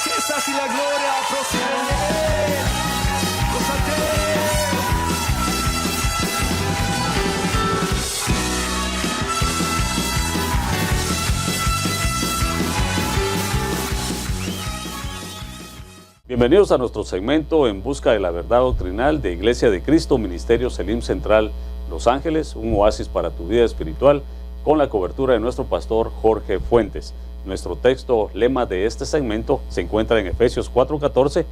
riquezas y la gloria proceden de Él. Gózate. Bienvenidos a nuestro segmento En Busca de la Verdad Doctrinal de Iglesia de Cristo, Ministerio Selim Central, Los Ángeles, un oasis para tu vida espiritual, con la cobertura de nuestro pastor Jorge Fuentes. Nuestro texto lema de este segmento se encuentra en Efesios 4:14,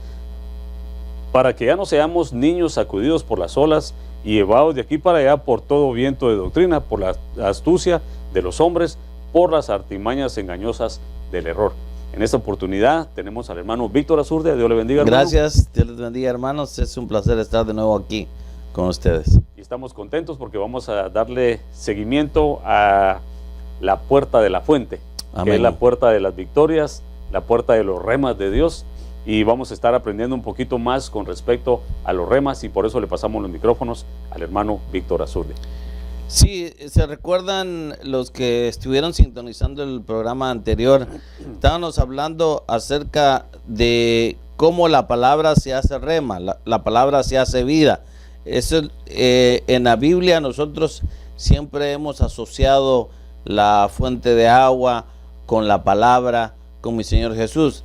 para que ya no seamos niños sacudidos por las olas y llevados de aquí para allá por todo viento de doctrina, por la astucia de los hombres, por las artimañas engañosas del error. En esta oportunidad tenemos al hermano Víctor Azurdia. Dios le bendiga, hermano. Gracias, Dios les bendiga, hermanos. Es un placer estar de nuevo aquí con ustedes. Y estamos contentos porque vamos a darle seguimiento a la puerta de la fuente, Amén. Que es la puerta de las victorias, la puerta de los remas de Dios. Y vamos a estar aprendiendo un poquito más con respecto a los remas, y por eso le pasamos los micrófonos al hermano Víctor Azurdia. Sí, se recuerdan los que estuvieron sintonizando el programa anterior, estábamos hablando acerca de cómo la palabra se hace rema, la palabra se hace vida. Eso, en la Biblia nosotros siempre hemos asociado la fuente de agua con la palabra, con mi Señor Jesús.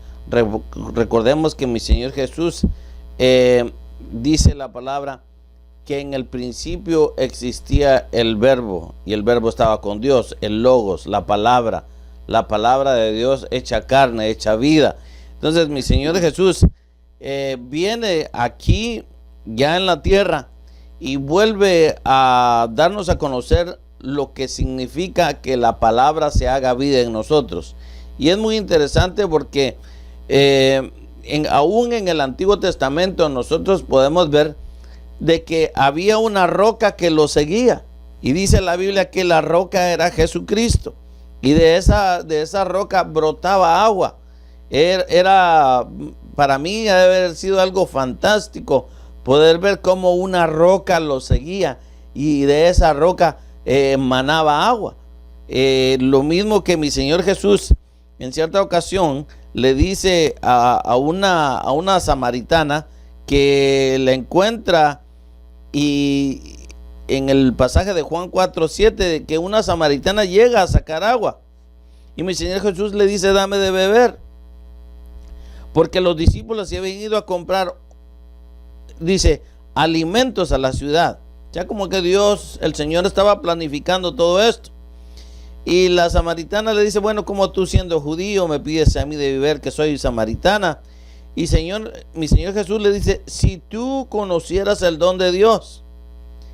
Recordemos que mi Señor Jesús dice la palabra que en el principio existía el verbo, y el verbo estaba con Dios, el logos, la palabra de Dios hecha carne, hecha vida. Entonces mi Señor Jesús viene aquí ya en la tierra y vuelve a darnos a conocer lo que significa que la palabra se haga vida en nosotros. Y es muy interesante porque aún en el Antiguo Testamento nosotros podemos ver de que había una roca que lo seguía, y dice la Biblia que la roca era Jesucristo, y de esa roca brotaba agua. Era para mí debe haber sido algo fantástico poder ver cómo una roca lo seguía y de esa roca emanaba agua. Lo mismo que mi Señor Jesús en cierta ocasión le dice a una samaritana que la encuentra, y en el pasaje de Juan 4:7, que una samaritana llega a sacar agua, y mi Señor Jesús le dice: dame de beber, porque los discípulos se habían ido a comprar, dice, alimentos a la ciudad. Ya como que Dios, el Señor, estaba planificando todo esto. Y la samaritana le dice: bueno, como tú siendo judío me pides a mí de beber, que soy samaritana? Y mi Señor Jesús le dice: si tú conocieras el don de Dios,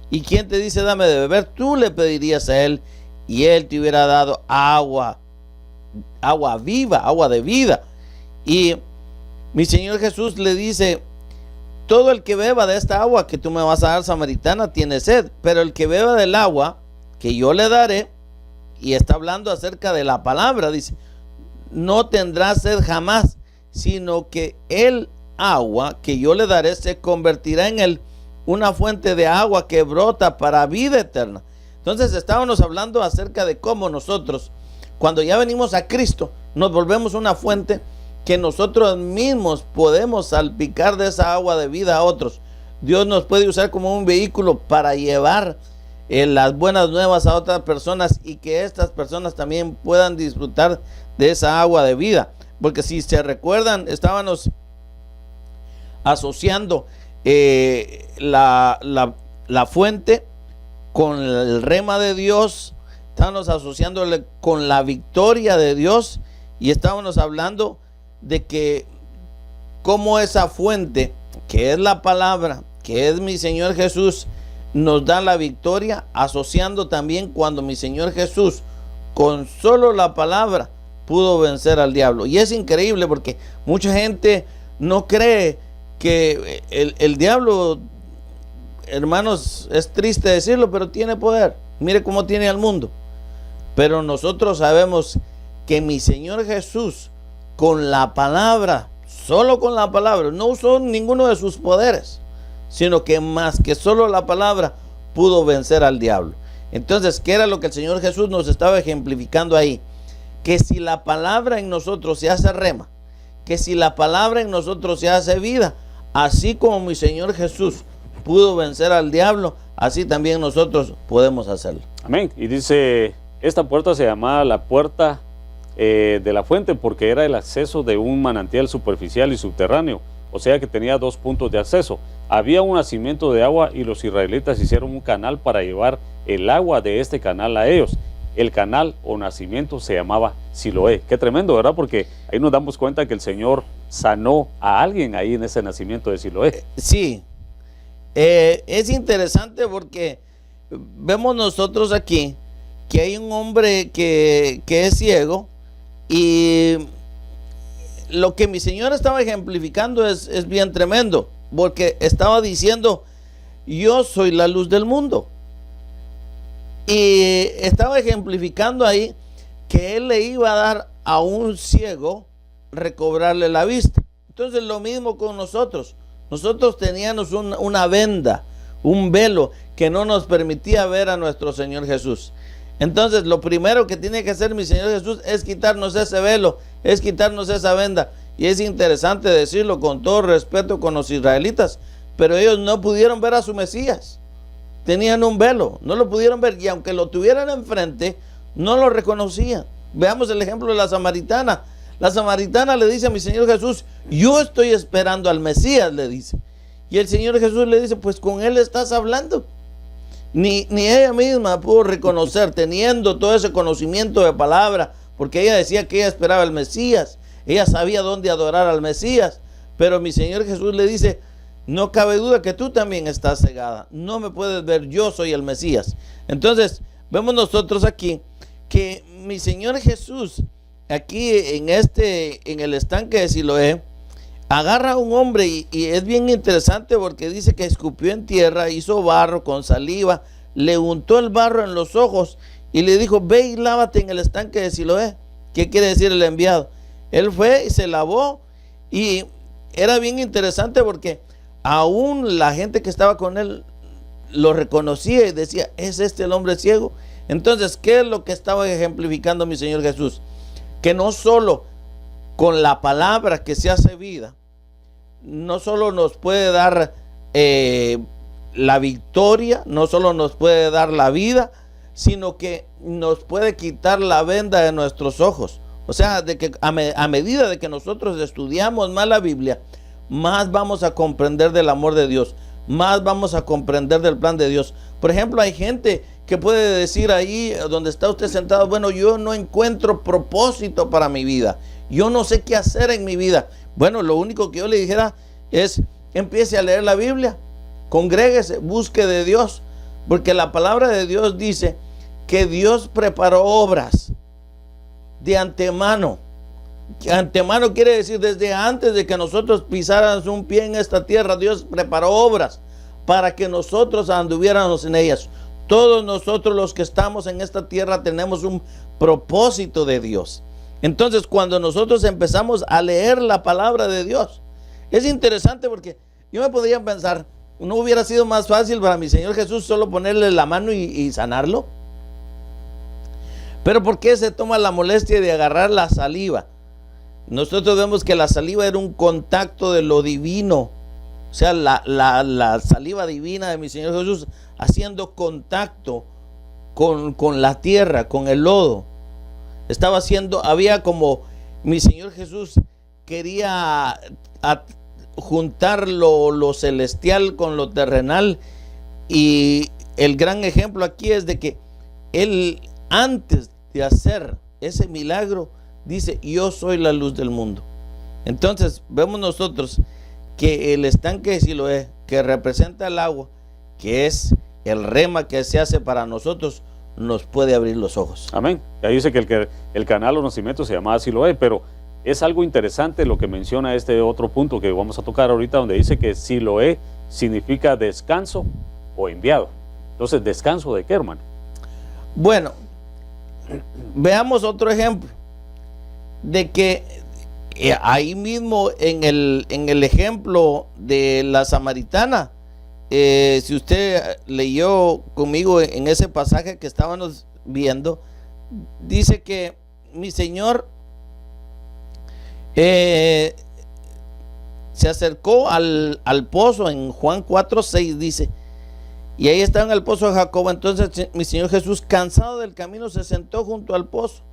¿y quién te dice dame de beber? Tú le pedirías a Él, y Él te hubiera dado agua viva, agua de vida. Y mi Señor Jesús le dice: todo el que beba de esta agua que tú me vas a dar, samaritana, tiene sed, pero el que beba del agua que yo le daré, y está hablando acerca de la palabra, dice, no tendrá sed jamás, sino que el agua que yo le daré se convertirá en él una fuente de agua que brota para vida eterna. Entonces estábamos hablando acerca de cómo nosotros, cuando ya venimos a Cristo, nos volvemos una fuente que nosotros mismos podemos salpicar de esa agua de vida a otros. Dios nos puede usar como un vehículo para llevar las buenas nuevas a otras personas, y que estas personas también puedan disfrutar de esa agua de vida. Porque si se recuerdan, estábamos asociando la fuente con el rema de Dios, estábamos asociándole con la victoria de Dios, y estábamos hablando de que como esa fuente, que es la palabra, que es mi Señor Jesús, nos da la victoria, asociando también cuando mi Señor Jesús con solo la palabra pudo vencer al diablo. Y es increíble porque mucha gente no cree que el diablo, hermanos, es triste decirlo, pero tiene poder. Mire cómo tiene al mundo. Pero nosotros sabemos que mi Señor Jesús, con la palabra, solo con la palabra, no usó ninguno de sus poderes, sino que más que solo la palabra pudo vencer al diablo. Entonces, ¿qué era lo que el Señor Jesús nos estaba ejemplificando ahí? Que si la palabra en nosotros se hace rema, que si la palabra en nosotros se hace vida, así como mi Señor Jesús pudo vencer al diablo, así también nosotros podemos hacerlo. Amén. Y dice, esta puerta se llamaba la puerta de la fuente porque era el acceso de un manantial superficial y subterráneo, o sea que tenía dos puntos de acceso. Había un nacimiento de agua y los israelitas hicieron un canal para llevar el agua de este canal a ellos. El canal o nacimiento se llamaba Siloé. Qué tremendo, ¿verdad? Porque ahí nos damos cuenta que el Señor sanó a alguien ahí en ese nacimiento de Siloé. Sí, es interesante porque vemos nosotros aquí que hay un hombre que es ciego, y lo que mi Señor estaba ejemplificando es bien tremendo, porque estaba diciendo, yo soy la luz del mundo. Y estaba ejemplificando ahí que Él le iba a dar a un ciego recobrarle la vista. Entonces lo mismo con nosotros. Nosotros teníamos una venda, un velo que no nos permitía ver a nuestro Señor Jesús. Entonces lo primero que tiene que hacer mi Señor Jesús es quitarnos ese velo, es quitarnos esa venda. Y es interesante decirlo con todo respeto con los israelitas, pero ellos no pudieron ver a su Mesías. Tenían un velo, no lo pudieron ver, y aunque lo tuvieran enfrente, no lo reconocían. Veamos el ejemplo de la samaritana. La samaritana le dice a mi Señor Jesús, yo estoy esperando al Mesías, le dice. Y el Señor Jesús le dice, pues con él estás hablando. Ni ella misma pudo reconocer, teniendo todo ese conocimiento de palabra, porque ella decía que ella esperaba al Mesías, ella sabía dónde adorar al Mesías, pero mi Señor Jesús le dice, no cabe duda que tú también estás cegada, no me puedes ver, yo soy el Mesías. Entonces vemos nosotros aquí que mi Señor Jesús, aquí en el estanque de Siloé, agarra a un hombre y es bien interesante porque dice que escupió en tierra, hizo barro con saliva, le untó el barro en los ojos y le dijo, ve y lávate en el estanque de Siloé. ¿Qué quiere decir el enviado? Él fue y se lavó, y era bien interesante porque aún la gente que estaba con él lo reconocía y decía, ¿es este el hombre ciego? Entonces, ¿qué es lo que estaba ejemplificando mi Señor Jesús? Que no solo con la palabra que se hace vida, no solo nos puede dar la victoria, no solo nos puede dar la vida, sino que nos puede quitar la venda de nuestros ojos. O sea, de que a medida de que nosotros estudiamos más la Biblia, más vamos a comprender del amor de Dios, más vamos a comprender del plan de Dios. Por ejemplo, hay gente que puede decir ahí donde está usted sentado, bueno, yo no encuentro propósito para mi vida, yo no sé qué hacer en mi vida. Bueno, lo único que yo le dijera es, empiece a leer la Biblia, congréguese, busque de Dios, porque la palabra de Dios dice que Dios preparó obras de antemano. Antemano quiere decir desde antes de que nosotros pisáramos un pie en esta tierra, Dios preparó obras para que nosotros anduviéramos en ellas. Todos nosotros los que estamos en esta tierra tenemos un propósito de Dios. Entonces, cuando nosotros empezamos a leer la palabra de Dios, es interesante porque yo me podría pensar, ¿no hubiera sido más fácil para mi Señor Jesús solo ponerle la mano y sanarlo? Pero ¿por qué se toma la molestia de agarrar la saliva? Nosotros vemos que la saliva era un contacto de lo divino. O sea, la saliva divina de mi Señor Jesús haciendo contacto con la tierra, con el lodo. Estaba haciendo, había como mi Señor Jesús quería juntar lo celestial con lo terrenal. Y el gran ejemplo aquí es de que Él, antes de hacer ese milagro, dice, yo soy la luz del mundo. Entonces vemos nosotros que el estanque de Siloé, que representa el agua, que es el rema que se hace para nosotros, nos puede abrir los ojos. Amén. Ahí dice que el canal o nacimiento se llamaba Siloé, pero es algo interesante lo que menciona este otro punto que vamos a tocar ahorita, donde dice que Siloé significa descanso o enviado. Entonces, ¿descanso de qué, hermano? Bueno, veamos otro ejemplo de que ahí mismo en el ejemplo de la samaritana, si usted leyó conmigo en ese pasaje que estábamos viendo, dice que mi Señor Se acercó al pozo en Juan 4:6, dice, y ahí estaba en el pozo de Jacobo. Entonces mi Señor Jesús, cansado del camino, se sentó junto al pozo.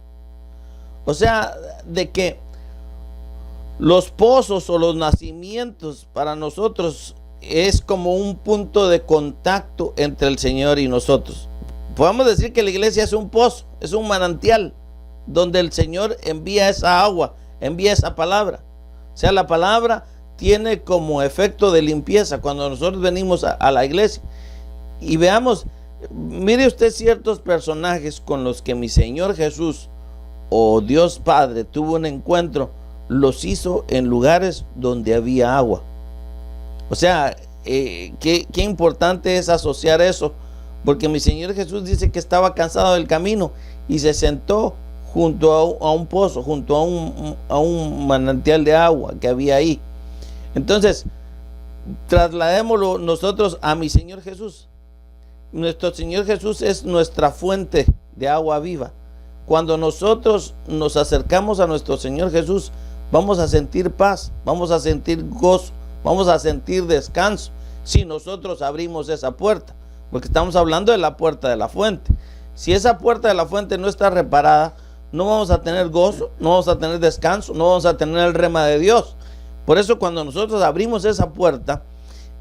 O sea, de que los pozos o los nacimientos para nosotros es como un punto de contacto entre el Señor y nosotros. Podemos decir que la iglesia es un pozo, es un manantial donde el Señor envía esa agua, envía esa palabra. O sea, la palabra tiene como efecto de limpieza cuando nosotros venimos a la iglesia. Y veamos, mire usted ciertos personajes con los que mi Señor Jesús o Dios Padre tuvo un encuentro, los hizo en lugares donde había agua. O sea, qué importante es asociar eso, porque mi Señor Jesús dice que estaba cansado del camino y se sentó junto a un pozo, junto a un manantial de agua que había ahí. Entonces, trasladémoslo nosotros a mi Señor Jesús. Nuestro Señor Jesús es nuestra fuente de agua viva. Cuando nosotros nos acercamos a nuestro Señor Jesús, vamos a sentir paz, vamos a sentir gozo, vamos a sentir descanso, si nosotros abrimos esa puerta, porque estamos hablando de la puerta de la fuente. Si esa puerta de la fuente no está reparada, no vamos a tener gozo, no vamos a tener descanso, no vamos a tener el rema de Dios. Por eso cuando nosotros abrimos esa puerta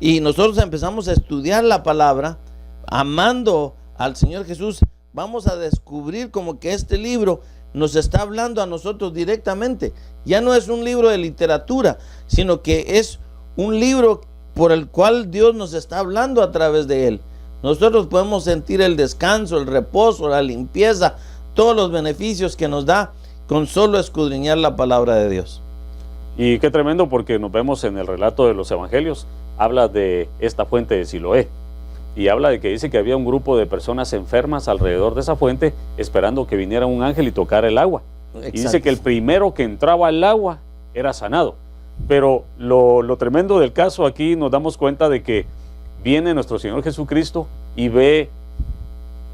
y nosotros empezamos a estudiar la palabra, amando al Señor Jesús, vamos a descubrir como que este libro nos está hablando a nosotros directamente. Ya no es un libro de literatura, sino que es un libro por el cual Dios nos está hablando a través de él. Nosotros podemos sentir el descanso, el reposo, la limpieza, todos los beneficios que nos da con solo escudriñar la palabra de Dios. Y qué tremendo, porque nos vemos en el relato de los evangelios, habla de esta fuente de Siloé. Y habla de que dice que había un grupo de personas enfermas alrededor de esa fuente esperando que viniera un ángel y tocara el agua. Exacto. Y dice que el primero que entraba al agua era sanado. Pero lo tremendo del caso aquí, nos damos cuenta de que viene nuestro Señor Jesucristo y ve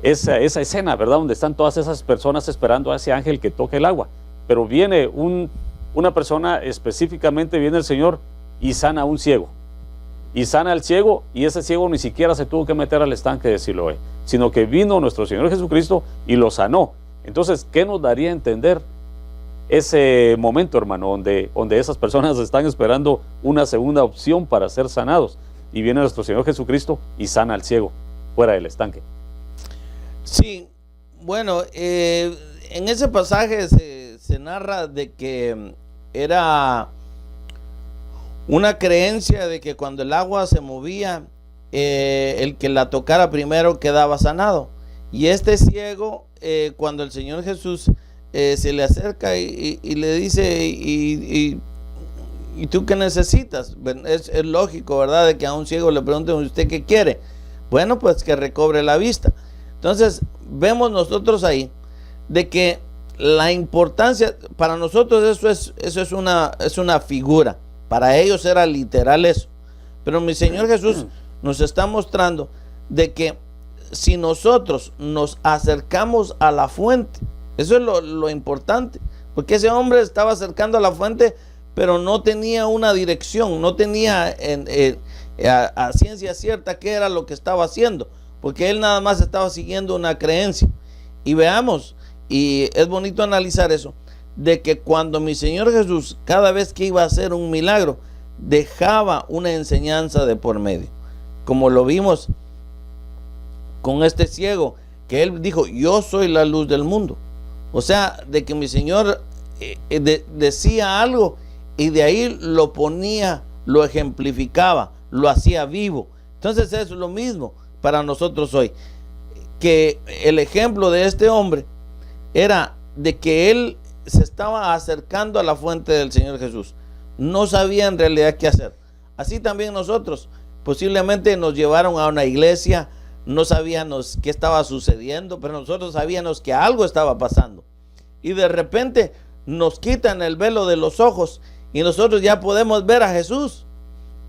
esa escena, ¿verdad? Donde están todas esas personas esperando a ese ángel que toque el agua. Pero viene una persona específicamente, viene el Señor y sana a un ciego. Y sana al ciego, y ese ciego ni siquiera se tuvo que meter al estanque de Siloé, sino que vino nuestro Señor Jesucristo y lo sanó. Entonces, ¿qué nos daría a entender ese momento, hermano, donde esas personas están esperando una segunda opción para ser sanados? Y viene nuestro Señor Jesucristo y sana al ciego fuera del estanque. Sí, bueno, en ese pasaje se narra de que era una creencia de que cuando el agua se movía, el que la tocara primero quedaba sanado. Y este ciego, cuando el Señor Jesús se le acerca y le dice, ¿y tú qué necesitas? Es lógico, ¿verdad? De que a un ciego le pregunten, ¿usted qué quiere? Bueno, pues que recobre la vista. Entonces, vemos nosotros ahí de que la importancia, para nosotros eso es una figura. Para ellos era literal eso. Pero mi Señor Jesús nos está mostrando de que si nosotros nos acercamos a la fuente, eso es lo importante. Porque ese hombre estaba acercando a la fuente, pero no tenía una dirección, no tenía a ciencia cierta qué era lo que estaba haciendo. Porque él nada más estaba siguiendo una creencia. Y veamos, y es bonito analizar eso, de que cuando mi Señor Jesús, cada vez que iba a hacer un milagro, dejaba una enseñanza de por medio, como lo vimos con este ciego, que él dijo, yo soy la luz del mundo. O sea, de que mi Señor decía algo y de ahí lo ponía, lo ejemplificaba, lo hacía vivo. Entonces es lo mismo para nosotros hoy, que el ejemplo de este hombre era de que él se estaba acercando a la fuente del Señor Jesús. No sabía en realidad qué hacer. Así también nosotros, posiblemente nos llevaron a una iglesia, no sabíamos qué estaba sucediendo, pero nosotros sabíamos que algo estaba pasando. Y de repente nos quitan el velo de los ojos y nosotros ya podemos ver a Jesús.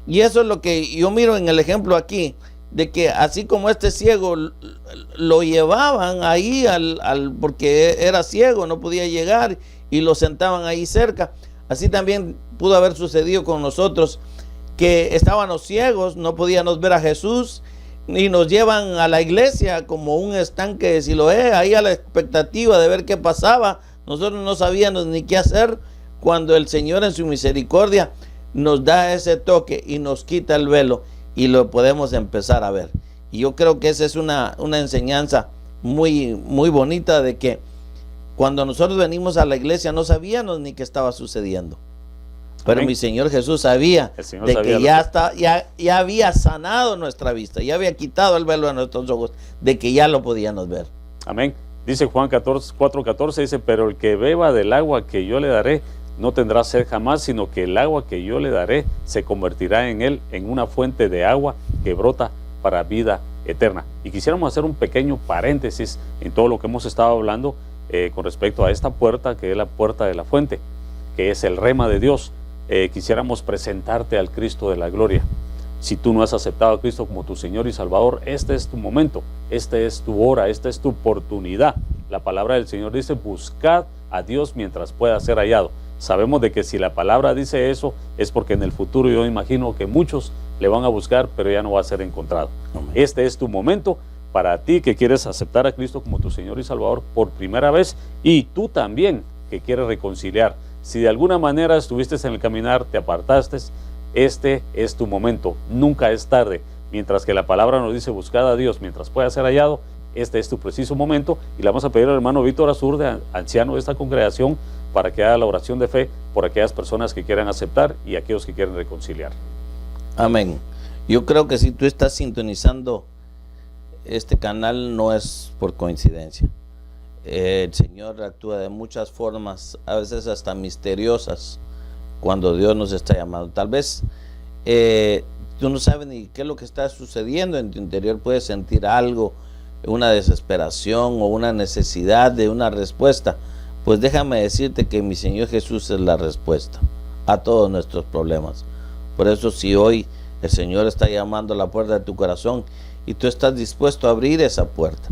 Y eso es lo que yo miro en el ejemplo aquí, de que así como este ciego lo llevaban ahí porque era ciego, no podía llegar, y lo sentaban ahí cerca, Así también pudo haber sucedido con nosotros, que estábamos ciegos, no podíamos ver a Jesús, y nos llevan a la iglesia como un estanque de Siloé, ahí a la expectativa de ver qué pasaba. Nosotros no sabíamos ni qué hacer, cuando el Señor en su misericordia nos da ese toque y nos quita el velo y lo podemos empezar a ver. Y yo creo que esa es una enseñanza muy, muy bonita, de que cuando nosotros venimos a la iglesia no sabíamos ni qué estaba sucediendo. Pero Amén. mi Señor Jesús sabía de que ya había sanado nuestra vista, ya había quitado el velo de nuestros ojos, de que ya lo podíamos ver. Amén. Dice Juan 4:14, dice, pero el que beba del agua que yo le daré no tendrá sed jamás, sino que el agua que yo le daré se convertirá en él en una fuente de agua que brota para vida eterna. Y quisiéramos hacer un pequeño paréntesis en todo lo que hemos estado hablando con respecto a esta puerta, que es la puerta de la fuente, que es el rema de Dios. Quisiéramos presentarte al Cristo de la gloria. Si tú no has aceptado a Cristo como tu Señor y Salvador, este es tu momento, esta es tu hora, esta es tu oportunidad. La palabra del Señor dice, buscad a Dios mientras pueda ser hallado. Sabemos de que si la palabra dice eso, es porque en el futuro yo imagino que muchos le van a buscar, pero ya no va a ser encontrado. Amén. Este es tu momento para ti que quieres aceptar a Cristo como tu Señor y Salvador por primera vez, y tú también que quieres reconciliar. Si de alguna manera estuviste en el caminar, te apartaste, este es tu momento, nunca es tarde. Mientras que la palabra nos dice buscad a Dios mientras pueda ser hallado, este es tu preciso momento, y le vamos a pedir al hermano Víctor Azurde, anciano de esta congregación, para que haga la oración de fe por aquellas personas que quieran aceptar y aquellos que quieren reconciliar. Amén. Yo creo que si tú estás sintonizando este canal, no es por coincidencia. El Señor actúa de muchas formas, a veces hasta misteriosas, cuando Dios nos está llamando. Tal vez tú no sabes ni qué es lo que está sucediendo en tu interior, puedes sentir algo, una desesperación o una necesidad de una respuesta. Pues déjame decirte que mi Señor Jesús es la respuesta a todos nuestros problemas. Por eso, si hoy el Señor está llamando a la puerta de tu corazón y tú estás dispuesto a abrir esa puerta,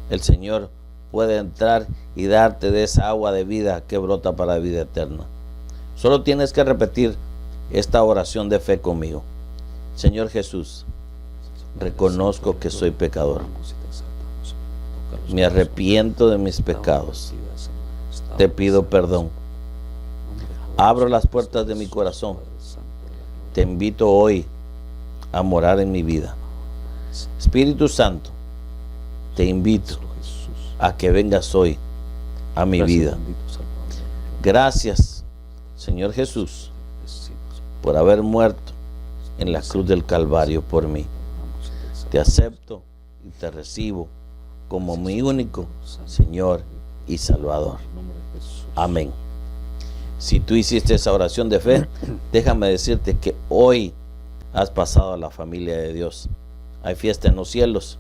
el Señor puede entrar y darte de esa agua de vida que brota para la vida eterna. Solo tienes que repetir esta oración de fe conmigo. Señor Jesús, reconozco que soy pecador. Me arrepiento de mis pecados. Te pido perdón. Abro las puertas de mi corazón. Te invito hoy a morar en mi vida. Espíritu Santo, te invito a que vengas hoy a mi vida. Gracias, Señor Jesús, por haber muerto en la cruz del Calvario por mí. Te acepto y te recibo como mi único Señor y Salvador. Amén. Si tú hiciste esa oración de fe, déjame decirte que hoy has pasado a la familia de Dios. Hay fiesta en los cielos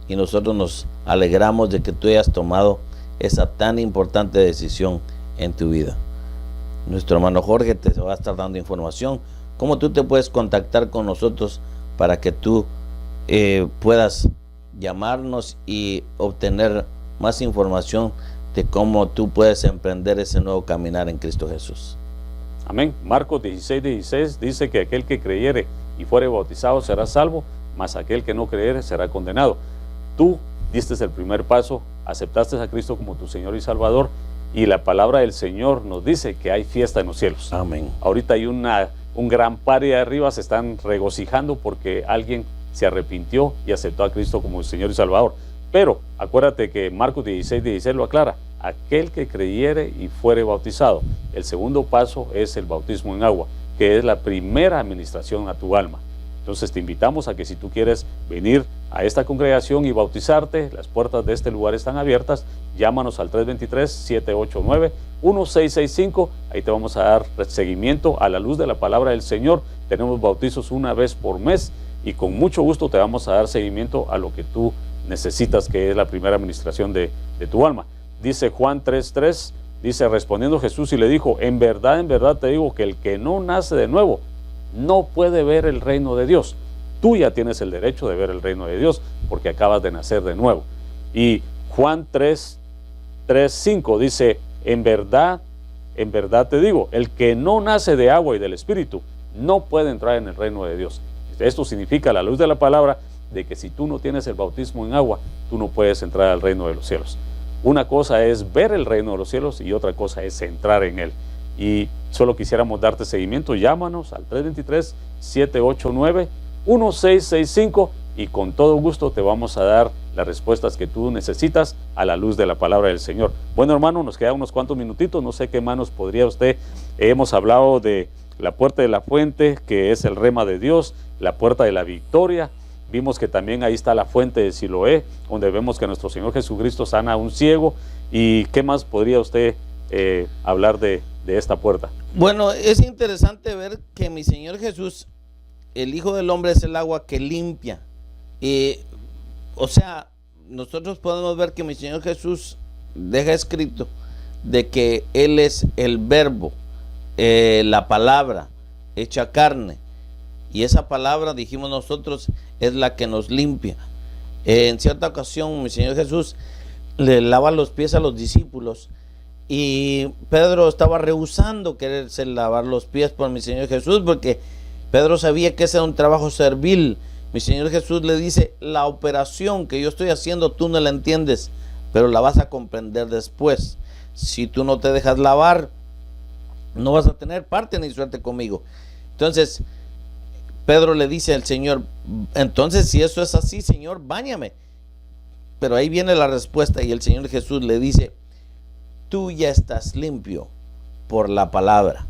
y nosotros nos alegramos de que tú hayas tomado esa tan importante decisión en tu vida. Nuestro hermano Jorge te va a estar dando información, cómo tú te puedes contactar con nosotros para que tú puedas llamarnos y obtener más información de cómo tú puedes emprender ese nuevo caminar en Cristo Jesús. Amén. Marcos 16:16 dice que aquel que creyere y fuere bautizado será salvo, mas aquel que no creyere será condenado. Tú diste el primer paso, aceptaste a Cristo como tu Señor y Salvador, y la palabra del Señor nos dice que hay fiesta en los cielos. Amén. Ahorita hay un gran party de arriba, se están regocijando porque alguien se arrepintió y aceptó a Cristo como Señor y Salvador. Pero acuérdate que Marcos 16:16 lo aclara: aquel que creyere y fuere bautizado. El segundo paso es el bautismo en agua, que es la primera administración a tu alma. Entonces te invitamos a que si tú quieres venir a esta congregación y bautizarte, las puertas de este lugar están abiertas. Llámanos al 323-789-1665. Ahí te vamos a dar seguimiento a la luz de la palabra del Señor. Tenemos bautizos una vez por mes y con mucho gusto te vamos a dar seguimiento a lo que tú necesitas, que es la primera administración de tu alma. Dice Juan 3:3, dice, respondiendo Jesús y le dijo, en verdad te digo que el que no nace de nuevo no puede ver el reino de Dios. Tú ya tienes el derecho de ver el reino de Dios porque acabas de nacer de nuevo. Y Juan 3:5 dice, en verdad en verdad te digo, el que no nace de agua y del Espíritu no puede entrar en el reino de Dios. Esto significa, a la luz de la palabra, de que si tú no tienes el bautismo en agua, tú no puedes entrar al reino de los cielos. Una cosa es ver el reino de los cielos y otra cosa es entrar en él. Y solo quisiéramos darte seguimiento. Llámanos al 323-789-1665 y con todo gusto te vamos a dar las respuestas que tú necesitas a la luz de la palabra del Señor. Bueno, hermano, nos quedan unos cuantos minutitos. No sé qué manos podría usted. Hemos hablado de la puerta de la fuente, que es el rema de Dios, la puerta de la victoria. Vimos que también ahí está la fuente de Siloé, donde vemos que nuestro Señor Jesucristo sana a un ciego. ¿Y qué más podría usted hablar de esta puerta? Bueno, es interesante ver que mi Señor Jesús, el Hijo del Hombre, es el agua que limpia. O sea, nosotros podemos ver que mi Señor Jesús deja escrito de que Él es el verbo, la palabra hecha carne. Y esa palabra, dijimos nosotros, es la que nos limpia. En cierta ocasión, mi Señor Jesús le lava los pies a los discípulos y Pedro estaba rehusando quererse lavar los pies por mi Señor Jesús, porque Pedro sabía que ese era un trabajo servil. Mi Señor Jesús le dice: la operación que yo estoy haciendo tú no la entiendes, pero la vas a comprender después. Si tú no te dejas lavar, no vas a tener parte ni suerte conmigo. Entonces Pedro le dice al Señor: entonces si eso es así, Señor, báñame. Pero ahí viene la respuesta y el Señor Jesús le dice: tú ya estás limpio por la palabra.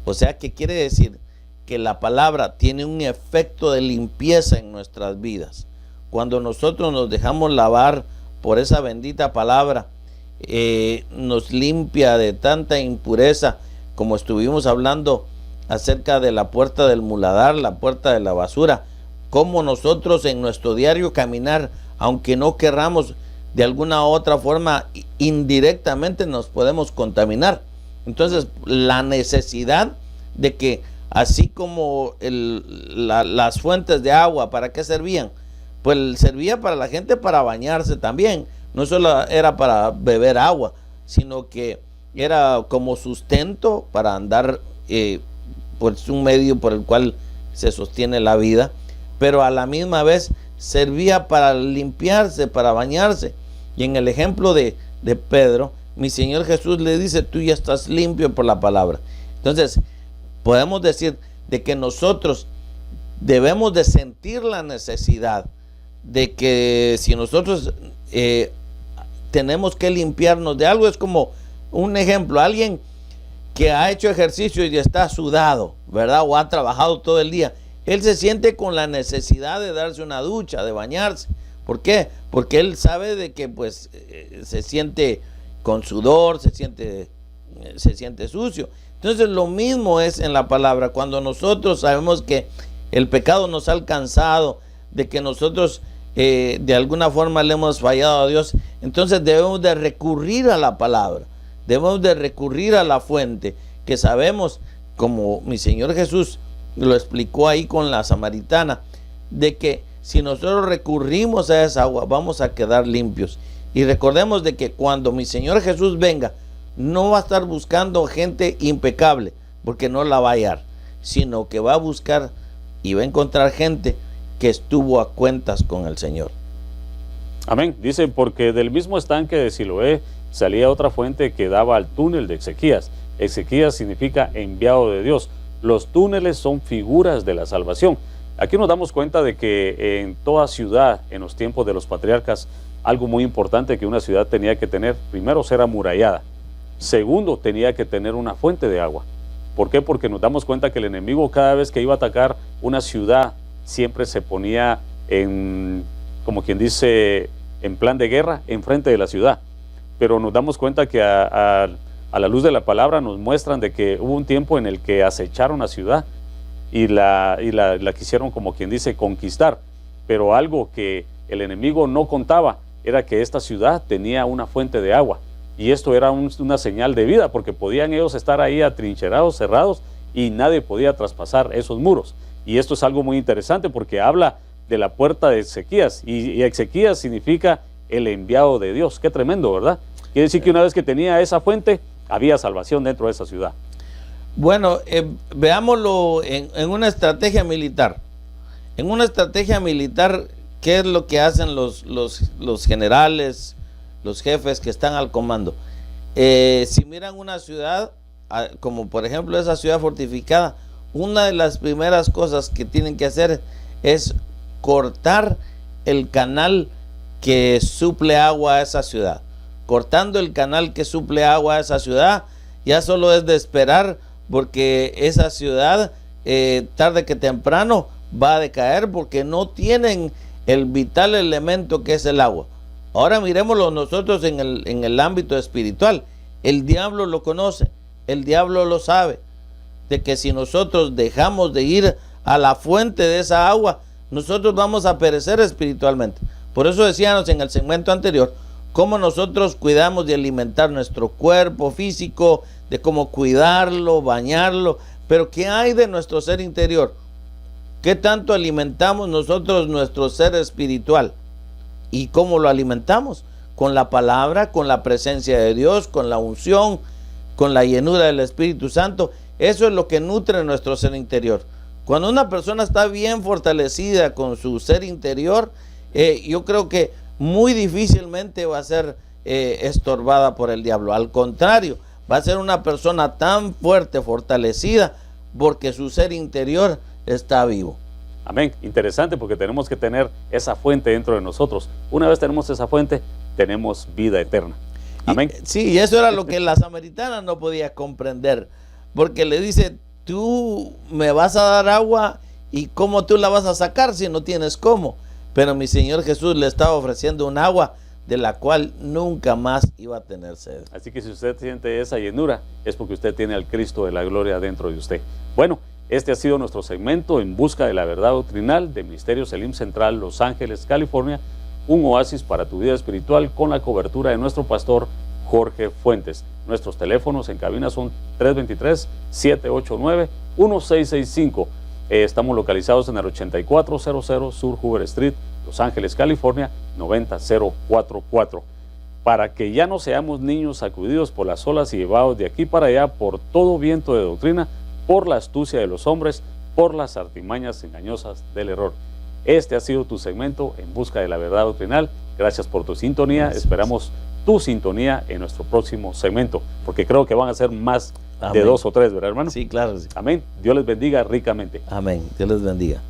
O sea, ¿qué quiere decir? Que la palabra tiene un efecto de limpieza en nuestras vidas. Cuando nosotros nos dejamos lavar por esa bendita palabra, nos limpia de tanta impureza, como estuvimos hablando acerca de la puerta del muladar, la puerta de la basura, como nosotros en nuestro diario caminar, aunque no querramos, de alguna u otra forma, indirectamente nos podemos contaminar. Entonces, la necesidad de que, así como las fuentes de agua, ¿para qué servían? Pues servía para la gente para bañarse también. No solo era para beber agua, sino que era como sustento para andar, pues un medio por el cual se sostiene la vida, pero a la misma vez servía para limpiarse, para bañarse. Y en el ejemplo de Pedro, mi Señor Jesús le dice: tú ya estás limpio por la palabra. Entonces, podemos decir de que nosotros debemos de sentir la necesidad de que si nosotros tenemos que limpiarnos de algo. Es como un ejemplo: alguien que ha hecho ejercicio y está sudado, ¿verdad? O ha trabajado todo el día. Él se siente con la necesidad de darse una ducha, de bañarse. ¿Por qué? Porque él sabe de que pues se siente con sudor, se siente sucio. Entonces lo mismo es en la palabra. Cuando nosotros sabemos que el pecado nos ha alcanzado, de que nosotros de alguna forma le hemos fallado a Dios, entonces debemos de recurrir a la palabra. Debemos de recurrir a la fuente, que sabemos, como mi Señor Jesús lo explicó ahí con la samaritana, de que si nosotros recurrimos a esa agua, vamos a quedar limpios. Y recordemos de que cuando mi Señor Jesús venga, no va a estar buscando gente impecable, porque no la va a hallar, sino que va a buscar y va a encontrar gente que estuvo a cuentas con el Señor. Amén. Dice: porque del mismo estanque de Siloé salía otra fuente que daba al túnel de Ezequías. Ezequías significa enviado de Dios. Los túneles son figuras de la salvación. Aquí nos damos cuenta de que en toda ciudad, en los tiempos de los patriarcas, algo muy importante que una ciudad tenía que tener: primero, ser amurallada. Segundo, tenía que tener una fuente de agua. ¿Por qué? Porque nos damos cuenta que el enemigo, cada vez que iba a atacar una ciudad, siempre se ponía como quien dice, en plan de guerra, enfrente de la ciudad. Pero nos damos cuenta que a la luz de la palabra nos muestran de que hubo un tiempo en el que acecharon la ciudad y la quisieron, como quien dice, conquistar. Pero algo que el enemigo no contaba era que esta ciudad tenía una fuente de agua. Y esto era una señal de vida, porque podían ellos estar ahí atrincherados, cerrados, y nadie podía traspasar esos muros. Y esto es algo muy interesante, porque habla de la puerta de Ezequías, y Ezequías significa el enviado de Dios. Qué tremendo, ¿verdad? Quiere decir que una vez que tenía esa fuente, había salvación dentro de esa ciudad. Bueno, veámoslo en una estrategia militar. En una estrategia militar, ¿qué es lo que hacen los generales, los jefes que están al comando? Si miran una ciudad, como por ejemplo esa ciudad fortificada, una de las primeras cosas que tienen que hacer es cortar el canal que suple agua a esa ciudad. Cortando el canal que suple agua a esa ciudad, ya solo es de esperar, porque esa ciudad tarde que temprano va a decaer, porque no tienen el vital elemento que es el agua. Ahora miremoslo nosotros en el ámbito espiritual. El diablo lo conoce, el diablo lo sabe, de que si nosotros dejamos de ir a la fuente de esa agua, nosotros vamos a perecer espiritualmente. Por eso decíamos en el segmento anterior, cómo nosotros cuidamos de alimentar nuestro cuerpo físico, de cómo cuidarlo, bañarlo, pero ¿qué hay de nuestro ser interior? ¿Qué tanto alimentamos nosotros nuestro ser espiritual? ¿Y cómo lo alimentamos? Con la palabra, con la presencia de Dios, con la unción, con la llenura del Espíritu Santo. Eso es lo que nutre nuestro ser interior. Cuando una persona está bien fortalecida con su ser interior, yo creo que muy difícilmente va a ser estorbada por el diablo. Al contrario, va a ser una persona tan fuerte, fortalecida, porque su ser interior está vivo. Amén. Interesante, porque tenemos que tener esa fuente dentro de nosotros. Una vez tenemos esa fuente, tenemos vida eterna. Amén. Sí, eso era lo que la samaritana no podía comprender, porque le dice, tú me vas a dar agua y cómo tú la vas a sacar si no tienes cómo. Pero mi Señor Jesús le estaba ofreciendo un agua de la cual nunca más iba a tener sed. Así que si usted siente esa llenura, es porque usted tiene al Cristo de la gloria dentro de usted. Bueno, este ha sido nuestro segmento En Busca de la Verdad Doctrinal de Ministerio Selim Central, Los Ángeles, California, un oasis para tu vida espiritual, con la cobertura de nuestro pastor Jorge Fuentes. Nuestros teléfonos en cabina son 323-789-1665. Estamos localizados en el 8400 Sur Hoover Street, Los Ángeles, California, 90044. Para que ya no seamos niños sacudidos por las olas y llevados de aquí para allá por todo viento de doctrina, por la astucia de los hombres, por las artimañas engañosas del error. Este ha sido tu segmento En Busca de la Verdad Doctrinal. Gracias por tu sintonía. Gracias. Esperamos tu sintonía en nuestro próximo segmento, porque creo que van a ser más de 2 o 3, ¿verdad, hermano? Sí, claro. Sí. Amén. Dios les bendiga ricamente. Amén. Dios les bendiga.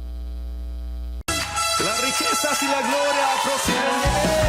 Las riquezas y la gloria proceden de Él.